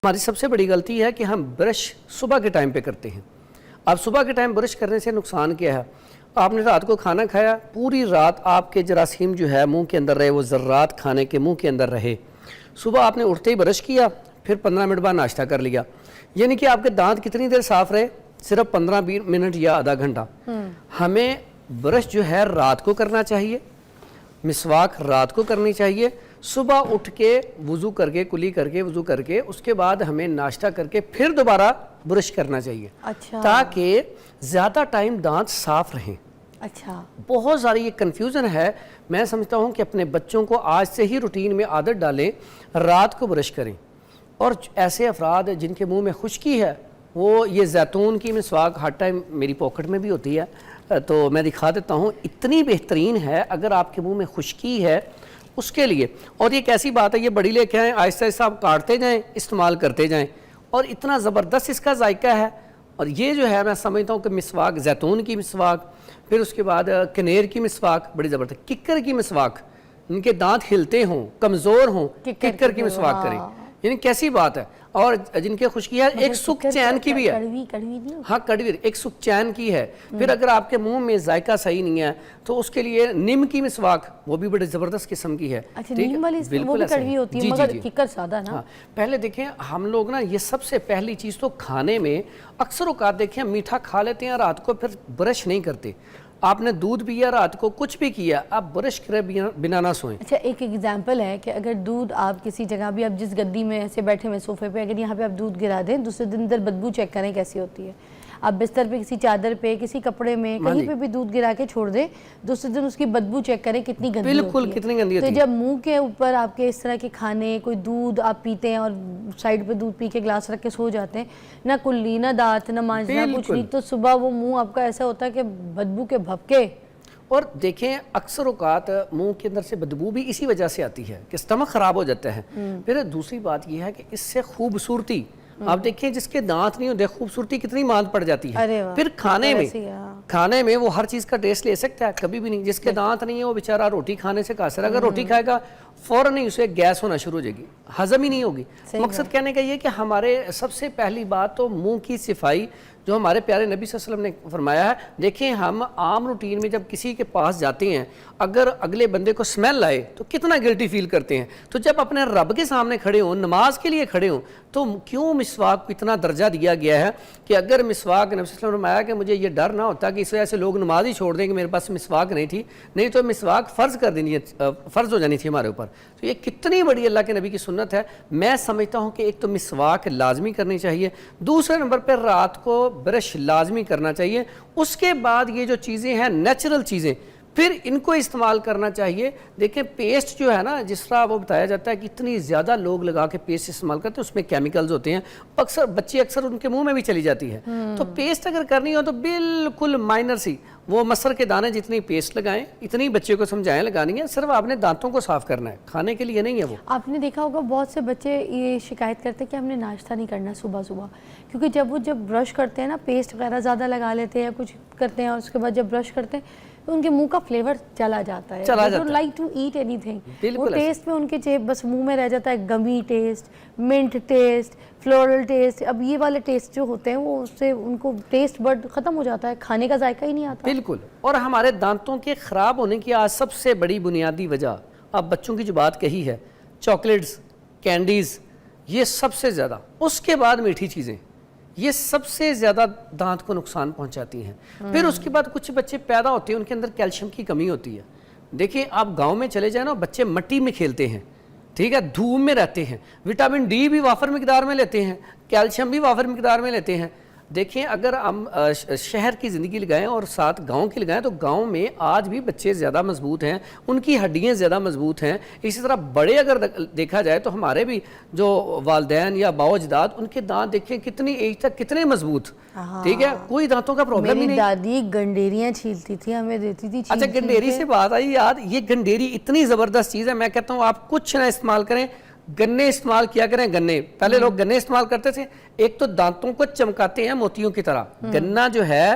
ہماری سب سے بڑی غلطی ہے کہ ہم برش صبح کے ٹائم پہ کرتے ہیں۔ اب صبح کے ٹائم برش کرنے سے نقصان کیا ہے؟ آپ نے رات کو کھانا کھایا، پوری رات آپ کے جراثیم جو ہے منہ کے اندر رہے، وہ ذرات کھانے کے منہ کے اندر رہے۔ صبح آپ نے اٹھتے ہی برش کیا، پھر 15 منٹ بعد ناشتہ کر لیا، یعنی کہ آپ کے دانت کتنی دیر صاف رہے؟ صرف 15-20 منٹ یا آدھا گھنٹہ۔ ہمیں برش جو ہے رات کو کرنا چاہیے، مسواک رات کو کرنی چاہیے، صبح اٹھ کے وضو کر کے کلی کر کے وضو کر کے اس کے بعد ہمیں ناشتہ کر کے پھر دوبارہ برش کرنا چاہیے، تاکہ زیادہ ٹائم دانت صاف رہیں۔ اچھا، بہت ساری یہ کنفیوژن ہے۔ میں سمجھتا ہوں کہ اپنے بچوں کو آج سے ہی روٹین میں عادت ڈالیں، رات کو برش کریں۔ اور ایسے افراد جن کے منہ میں خشکی ہے، وہ یہ زیتون کی مسواک ہر ٹائم میری پاکٹ میں بھی ہوتی ہے، تو میں دکھا دیتا ہوں، اتنی بہترین ہے اگر آپ کے منہ میں خشکی ہے اس کے لیے۔ اور یہ ایک ایسی بات ہے، یہ بڑی لے کے آئیں، آہستہ آہستہ آپ کاٹتے جائیں، استعمال کرتے جائیں، اور اتنا زبردست اس کا ذائقہ ہے۔ اور یہ جو ہے میں سمجھتا ہوں کہ مسواک، زیتون کی مسواک، پھر اس کے بعد کنیر کی مسواک بڑی زبردست، ککر کی مسواک، ان کے دانت ہلتے ہوں، کمزور ہوں، ککر کی مسواک کریں، یعنی کیسی بات ہے۔ اور جن کے خشکی ہے، ایک سکھ چین کی بھی ہے، ہاں کڑوی، ایک سکھ چین کی ہے۔ پھر اگر آپ کے منہ میں ذائقہ صحیح نہیں ہے تو اس کے لیے نیم کی مسواک، وہ بھی بڑی زبردست قسم کی ہے۔ نیم والی وہ بھی کڑوی ہوتی ہے مگر ککر سادہ نا۔ پہلے دیکھیں ہم لوگ نا، یہ سب سے پہلی چیز تو کھانے میں اکثر اوقات دیکھیں میٹھا کھا لیتے ہیں رات کو، پھر برش نہیں کرتے۔ آپ نے دودھ پیا رات کو، کچھ بھی کیا، آپ برش کرے بنا نہ سوئیں۔ اچھا، ایک ایگزامپل ہے کہ اگر دودھ آپ کسی جگہ بھی، آپ جس گدی میں ایسے بیٹھے ہوئے صوفے پہ، اگر یہاں پہ آپ دودھ گرا دیں، دوسرے دن اندر بدبو چیک کریں کیسی ہوتی ہے۔ آپ بستر پہ، کسی چادر پہ، کسی کپڑے میں، کہیں پہ بھی دودھ گرا کے چھوڑ دیں، دوسرے دن اس کی بدبو چیک کریں کتنی گندی ہوتی ہے۔ بالکل کتنی گندی ہوتی ہے۔ تو جب منہ کے اوپر آپ کے اس طرح کے کھانے، کوئی دودھ آپ پیتے ہیں اور سائڈ پہ دودھ پی کے گلاس رکھ کے سو جاتے ہیں، نہ کلی، نہ دانت، نہ مانجنا، کچھ نہیں، تو صبح وہ منہ آپ کا ایسا ہوتا ہے کہ بدبو کے بھپکے۔ اور دیکھیں اکثر اوقات منہ کے اندر سے بدبو بھی اسی وجہ سے آتی ہے کہ اسٹمک خراب ہو جاتا ہے۔ پھر دوسری بات یہ ہے کہ اس سے خوبصورتی، آپ دیکھیں جس کے دانت نہیں ہوتے، خوبصورتی کتنی ماند پڑ جاتی ہے۔ پھر کھانے میں وہ ہر چیز کا ٹیسٹ لے سکتا ہے، کبھی بھی نہیں۔ جس کے دانت نہیں ہے وہ بیچارہ روٹی کھانے سے قاصر، اگر روٹی کھائے گا فوراً ہی اسے گیس ہونا شروع ہو جائے گی، ہضم ہی نہیں ہوگی۔ مقصد کہنے کا یہ کہ ہمارے سب سے پہلی بات تو منہ کی صفائی، جو ہمارے پیارے نبی صلی اللہ علیہ وسلم نے فرمایا ہے۔ دیکھیں ہم عام روٹین میں جب کسی کے پاس جاتے ہیں، اگر اگلے بندے کو سمیل آئے تو کتنا گلٹی فیل کرتے ہیں، تو جب اپنے رب کے سامنے کھڑے ہوں، نماز کے لیے کھڑے ہوں، تو کیوں مسواک کو اتنا درجہ دیا گیا ہے کہ اگر مسواک، نبی صلی اللہ علیہ وسلم نے فرمایا کہ مجھے یہ ڈر نہ ہوتا کہ اس وجہ سے لوگ نماز ہی چھوڑ دیں کہ میرے پاس مسواک نہیں تھی، نہیں تو مسواک فرض ہو جانی تھی ہمارے اوپر۔ تو یہ کتنی بڑی اللہ کے نبی کی سنت ہے۔ میں سمجھتا ہوں کہ ایک تو مسواک لازمی کرنی چاہیے، دوسرے نمبر پر رات کو برش لازمی کرنا چاہیے، اس کے بعد یہ جو چیزیں ہیں نیچرل چیزیں، پھر ان کو استعمال کرنا چاہیے۔ دیکھیں پیسٹ جو ہے نا، جس طرح وہ بتایا جاتا ہے کہ اتنی زیادہ لوگ لگا کے پیسٹ استعمال کرتے ہیں، اس میں کیمیکلز ہوتے ہیں، بچے اکثر ان کے منہ میں بھی چلی جاتی ہے۔ تو پیسٹ اگر کرنی ہو تو بالکل مائنر سی، وہ مسر کے دانے جتنی پیسٹ لگائیں، اتنی بچے کو سمجھائیں لگانی ہے، صرف آپ نے دانتوں کو صاف کرنا ہے، کھانے کے لیے نہیں ہے۔ وہ آپ نے دیکھا ہوگا بہت سے بچے یہ شکایت کرتے ہیں کہ ہم نے ناشتہ نہیں کرنا صبح، کیونکہ جب برش کرتے ہیں نا، پیسٹ وغیرہ زیادہ لگا لیتے ہیں، کچھ کرتے ہیں، اور اس کے بعد جب برش کرتے ہیں تو ان کے منہ کا فلیور چلا جاتا ہے، they don't like to eat anything، وہ ٹیسٹ میں ان کے بس منہ میں رہ جاتا ہے، gummy taste, mint taste, floral taste. اب یہ والے ٹیسٹ جو ہوتے ہیں وہ اس سے ان کو ٹیسٹ بڈ ختم ہو جاتا ہے، کھانے کا ذائقہ ہی نہیں آتا۔ بالکل۔ اور ہمارے دانتوں کے خراب ہونے کی آج سب سے بڑی بنیادی وجہ، اب بچوں کی جو بات کہی ہے، چاکلیٹس، کینڈیز، یہ سب سے زیادہ، اس کے بعد میٹھی چیزیں، یہ سب سے زیادہ دانت کو نقصان پہنچاتی ہیں۔ پھر اس کے بعد کچھ بچے پیدا ہوتے ہیں، ان کے اندر کیلشیم کی کمی ہوتی ہے۔ دیکھیں آپ گاؤں میں چلے جائیں نا، بچے مٹی میں کھیلتے ہیں، ٹھیک ہے، دھوپ میں رہتے ہیں، وٹامن ڈی بھی وافر مقدار میں لیتے ہیں، کیلشیم بھی وافر مقدار میں لیتے ہیں۔ دیکھیں اگر ہم شہر کی زندگی لگائیں اور ساتھ گاؤں کی لگائیں، تو گاؤں میں آج بھی بچے زیادہ مضبوط ہیں، ان کی ہڈیاں زیادہ مضبوط ہیں۔ اسی طرح بڑے اگر دیکھا جائے تو ہمارے بھی جو والدین یا باو اجداد، ان کے دانت دیکھیں کتنی ایج تک کتنے مضبوط، ٹھیک ہے، کوئی دانتوں کا پرابلم ہی نہیں۔ میری دادی گنڈیریاں چھیلتی تھی، ہمیں دیتی تھی۔ اچھا گنڈیری سے بات آئی یاد، یہ گنڈیری اتنی زبردست چیز ہے، میں کہتا ہوں آپ کچھ نہ استعمال کریں، گنے استعمال کیا کریں۔ گنے پہلے لوگ گنے استعمال کرتے تھے، ایک تو دانتوں کو چمکاتے ہیں موتیوں کی طرح۔ گنا جو ہے